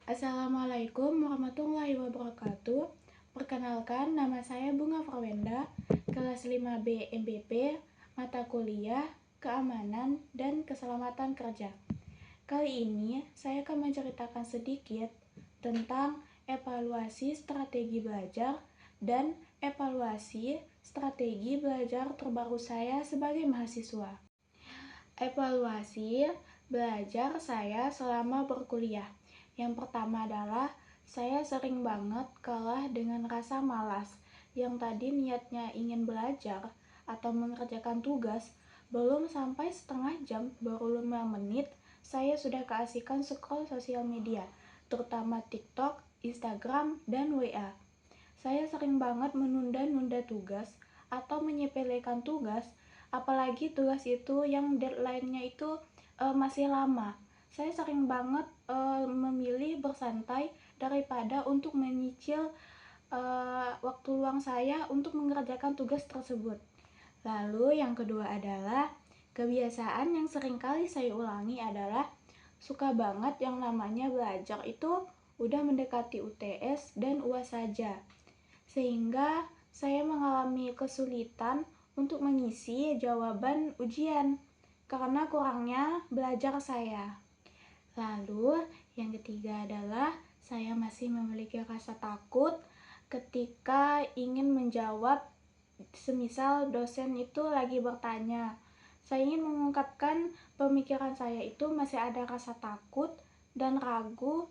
Assalamualaikum warahmatullahi wabarakatuh. Perkenalkan, nama saya Bunga Farwenda, kelas 5B MBP, mata kuliah Keamanan dan Keselamatan Kerja. Kali ini saya akan menceritakan sedikit tentang evaluasi strategi belajar dan evaluasi strategi belajar terbaru saya sebagai mahasiswa. Evaluasi belajar saya selama berkuliah. Yang pertama adalah saya sering banget kalah dengan rasa malas. Yang tadi niatnya ingin belajar atau mengerjakan tugas, belum sampai setengah jam, baru 5 menit, saya sudah keasikan scroll sosial media, terutama TikTok, Instagram, dan WA. Saya sering banget menunda-nunda tugas atau menyepelekan tugas, apalagi tugas itu yang deadline-nya itu masih lama. Saya sering banget memilih bersantai daripada untuk menyicil waktu luang saya untuk mengerjakan tugas tersebut. Lalu yang kedua adalah kebiasaan yang sering kali saya ulangi adalah suka banget yang namanya belajar itu udah mendekati UTS dan UAS saja. Sehingga saya mengalami kesulitan untuk mengisi jawaban ujian karena kurangnya belajar saya. Lalu yang ketiga adalah saya masih memiliki rasa takut ketika ingin menjawab, semisal dosen itu lagi bertanya. Saya ingin mengungkapkan pemikiran saya itu masih ada rasa takut dan ragu.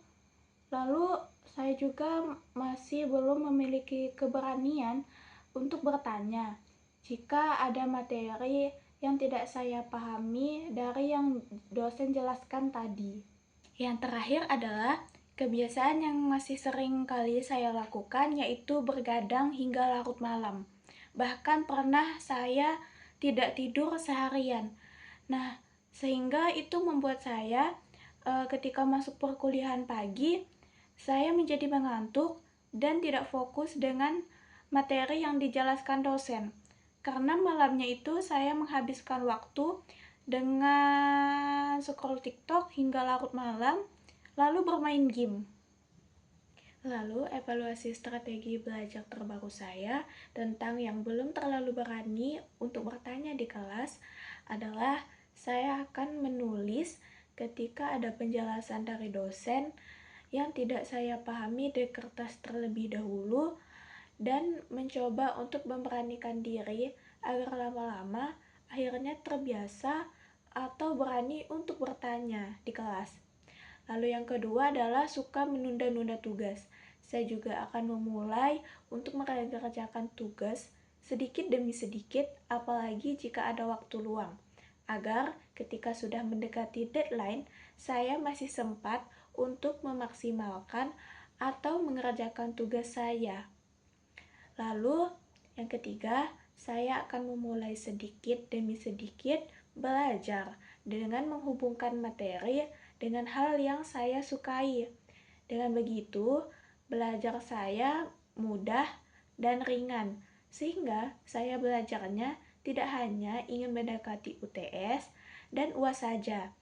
Lalu saya juga masih belum memiliki keberanian untuk bertanya jika ada materi yang tidak saya pahami dari yang dosen jelaskan tadi. Yang terakhir adalah kebiasaan yang masih sering kali saya lakukan, yaitu bergadang hingga larut malam. Bahkan pernah saya tidak tidur seharian. Nah, sehingga itu membuat saya ketika masuk perkuliahan pagi, saya menjadi mengantuk dan tidak fokus dengan materi yang dijelaskan dosen. Karena malamnya itu saya menghabiskan waktu dengan scroll TikTok hingga larut malam, lalu bermain game. Lalu evaluasi strategi belajar terbaru saya tentang yang belum terlalu berani untuk bertanya di kelas adalah saya akan menulis ketika ada penjelasan dari dosen yang tidak saya pahami di kertas terlebih dahulu, dan mencoba untuk memberanikan diri agar lama-lama akhirnya terbiasa atau berani untuk bertanya di kelas. Lalu yang kedua adalah suka menunda-nunda tugas. Saya juga akan memulai untuk mengerjakan tugas sedikit demi sedikit, apalagi jika ada waktu luang, agar ketika sudah mendekati deadline, saya masih sempat untuk memaksimalkan atau mengerjakan tugas saya. Lalu yang ketiga, saya akan memulai sedikit demi sedikit belajar dengan menghubungkan materi dengan hal yang saya sukai. Dengan begitu, belajar saya mudah dan ringan, sehingga saya belajarnya tidak hanya ingin mendekati UTS dan UAS saja.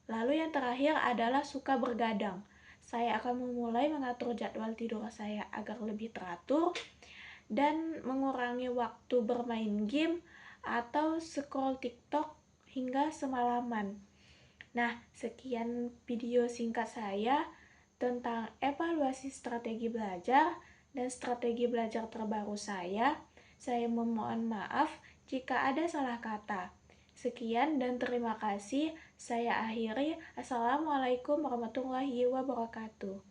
Lalu yang terakhir adalah suka bergadang. Saya akan memulai mengatur jadwal tidur saya agar lebih teratur dan mengurangi waktu bermain game atau scroll TikTok hingga semalaman. Nah, sekian video singkat saya tentang evaluasi strategi belajar dan strategi belajar terbaru saya. Saya memohon maaf jika ada salah kata. Sekian dan terima kasih. Saya akhiri. Assalamualaikum warahmatullahi wabarakatuh.